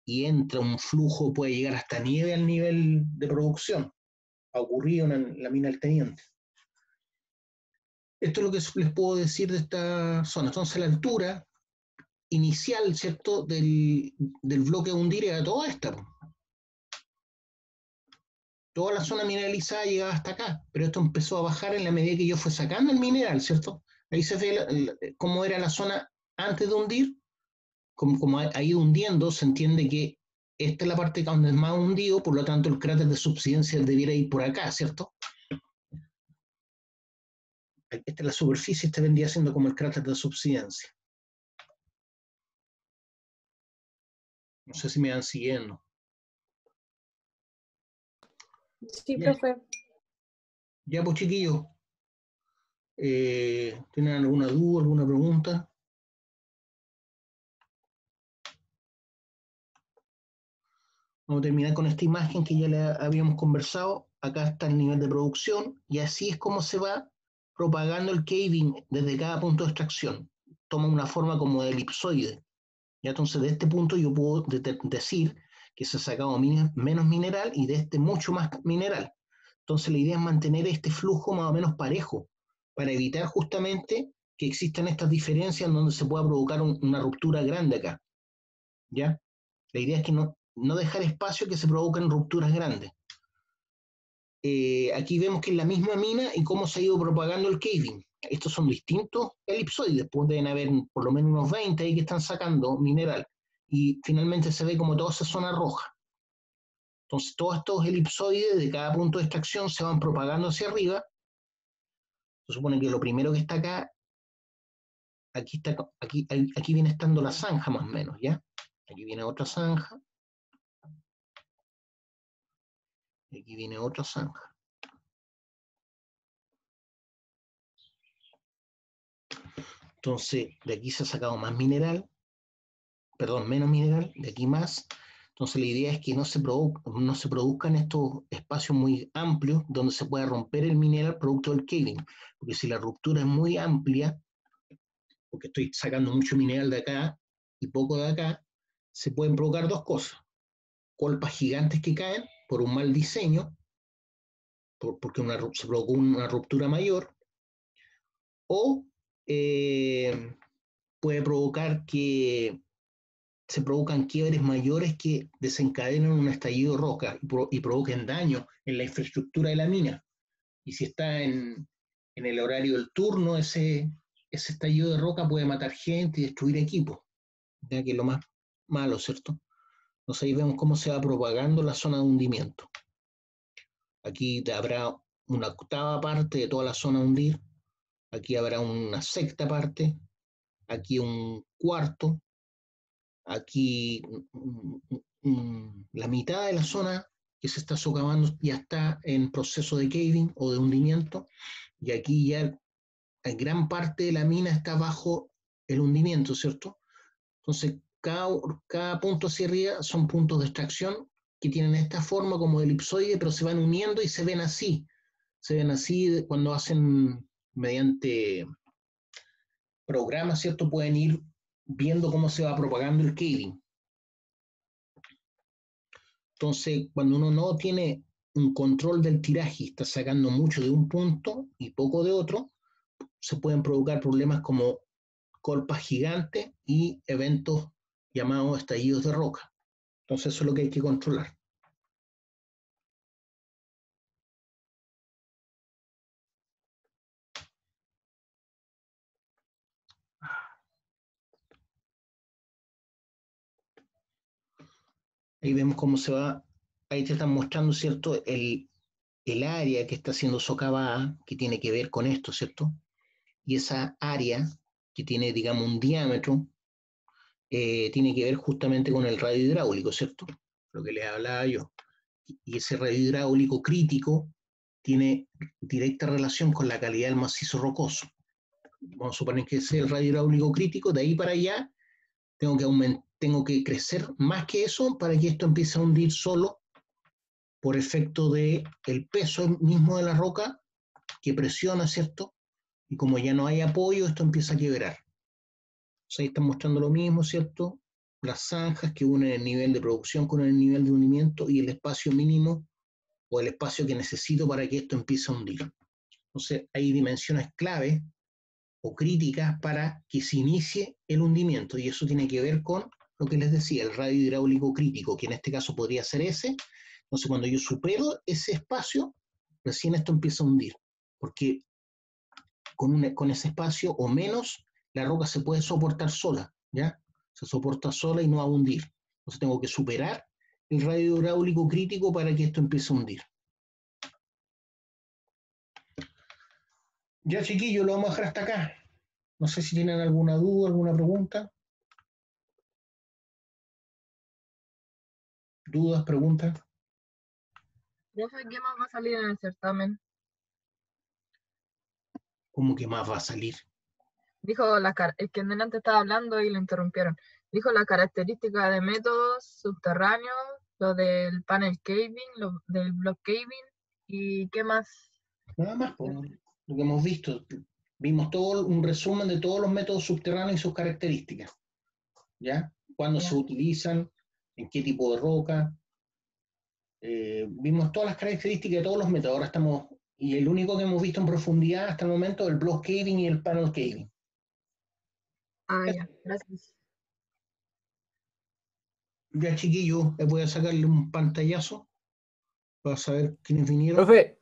y entra un flujo, puede llegar hasta nieve al nivel de producción. Ha ocurrido en la mina del Teniente. Esto es lo que les puedo decir de esta zona. Entonces la altura inicial, ¿cierto?, del bloque a hundir era toda esta. Toda la zona mineralizada llegaba hasta acá, pero esto empezó a bajar en la medida que yo fue sacando el mineral, ¿cierto? Ahí se ve cómo era la zona antes de hundir, como ha ido hundiendo, se entiende que esta es la parte donde es más hundido, por lo tanto el cráter de subsidencia debiera ir por acá, ¿cierto? Esta es la superficie, este vendría siendo como el cráter de subsidencia. No sé si me van siguiendo. Sí, profe. Ya, pues chiquillos, ¿tienen alguna duda, alguna pregunta? Vamos a terminar con esta imagen que ya la habíamos conversado. Acá está el nivel de producción y así es como se va propagando el caving desde cada punto de extracción. Toma una forma como de elipsoide. ¿Ya? Entonces de este punto yo puedo decir que se ha sacado menos mineral y de este mucho más mineral. Entonces la idea es mantener este flujo más o menos parejo para evitar justamente que existan estas diferencias en donde se pueda provocar una ruptura grande acá. ¿Ya? La idea es que no dejar espacio que se provoquen rupturas grandes. Aquí vemos que es la misma mina y cómo se ha ido propagando el caving. Estos son distintos elipsoides, pues deben haber por lo menos unos 20 ahí que están sacando mineral. Y finalmente se ve como toda esa zona roja. Entonces todos estos elipsoides de cada punto de extracción se van propagando hacia arriba. Se supone que lo primero que está acá, aquí viene estando la zanja más o menos, ¿ya? Aquí viene otra zanja. Y aquí viene otra zanja. Entonces, de aquí se ha sacado más mineral, perdón, menos mineral, de aquí más. Entonces, la idea es que no se produzcan estos espacios muy amplios donde se pueda romper el mineral producto del caving. Porque si la ruptura es muy amplia, porque estoy sacando mucho mineral de acá y poco de acá, se pueden provocar dos cosas. Colpas gigantes que caen por un mal diseño, porque se provocó una ruptura mayor, o puede provocar que se provocan quiebres mayores que desencadenan un estallido de roca y provoquen daño en la infraestructura de la mina. Y si está en el horario del turno, ese estallido de roca puede matar gente y destruir equipos, ya que es lo más malo, ¿cierto? Entonces ahí vemos cómo se va propagando la zona de hundimiento. Aquí habrá una octava parte de toda la zona a hundir, aquí habrá una sexta parte, aquí un cuarto, aquí la mitad de la zona que se está socavando ya está en proceso de caving o de hundimiento, y aquí ya gran parte de la mina está bajo el hundimiento, ¿cierto? Entonces, cada punto hacia arriba son puntos de extracción que tienen esta forma como de elipsoide, pero se van uniendo y se ven así. Se ven así cuando hacen mediante programas, ¿cierto? Pueden ir viendo cómo se va propagando el caving. Entonces, cuando uno no tiene un control del tiraje y está sacando mucho de un punto y poco de otro, se pueden provocar problemas como colpas gigantes y eventos llamados estallidos de roca. Entonces, eso es lo que hay que controlar. Ahí vemos cómo se va, ahí te están mostrando, ¿cierto? El área que está siendo socavada, que tiene que ver con esto, ¿cierto? Y esa área que tiene, digamos, un diámetro, tiene que ver justamente con el radio hidráulico, ¿cierto? Lo que les hablaba yo. Y ese radio hidráulico crítico tiene directa relación con la calidad del macizo rocoso. Vamos a suponer que ese es el radio hidráulico crítico, de ahí para allá tengo que crecer más que eso para que esto empiece a hundir solo por efecto del peso mismo de la roca que presiona, ¿cierto? Y como ya no hay apoyo, esto empieza a quebrar. Entonces ahí están mostrando lo mismo, ¿cierto? Las zanjas que unen el nivel de producción con el nivel de hundimiento y el espacio mínimo o el espacio que necesito para que esto empiece a hundir. Entonces hay dimensiones clave o críticas para que se inicie el hundimiento, y eso tiene que ver con lo que les decía, el radio hidráulico crítico, que en este caso podría ser ese. Entonces cuando yo supero ese espacio, recién esto empieza a hundir, porque con ese espacio o menos, la roca se puede soportar sola, ¿ya? Se soporta sola y no va a hundir. Entonces tengo que superar el radio hidráulico crítico para que esto empiece a hundir. Ya, chiquillos, lo vamos a dejar hasta acá. No sé si tienen alguna duda, alguna pregunta. ¿Dudas, preguntas? Profe, ¿qué más va a salir en el certamen? ¿Cómo que más va a salir? Dijo el que antes estaba hablando y lo interrumpieron. Dijo la característica de métodos subterráneos, lo del panel caving, lo del block caving, y qué más. Nada más, por lo que hemos visto. Vimos todo un resumen de todos los métodos subterráneos y sus características. ¿Ya? Cuándo se utilizan, en qué tipo de roca. Vimos todas las características de todos los métodos. Ahora estamos, y el único que hemos visto en profundidad hasta el momento es el block caving y el panel caving. Ah, ya, gracias. Ya, chiquillos, voy a sacarle un pantallazo para saber quiénes vinieron. Profe,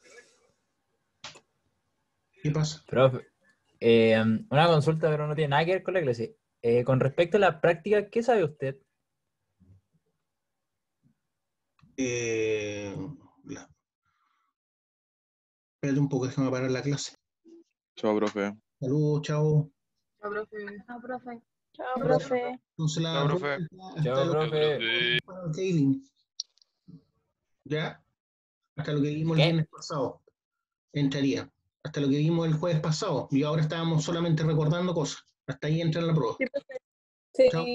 ¿Qué pasa? profe, una consulta, pero no tiene nada que ver con la clase. Con respecto a la práctica, ¿qué sabe usted? Espérate un poco, déjame parar la clase. Chao, profe. Saludos, chao. Chao, profe. Chao, profe. Chao, Chao, profe. profe. Entonces Chao, profe. Chao, profe. ¿Ya? Hasta lo que vimos ¿Qué? el viernes pasado. Entraría. Hasta lo que vimos el jueves pasado. Y ahora estábamos solamente recordando cosas. Hasta ahí entra en la prueba. Sí, profe. Sí. Chao.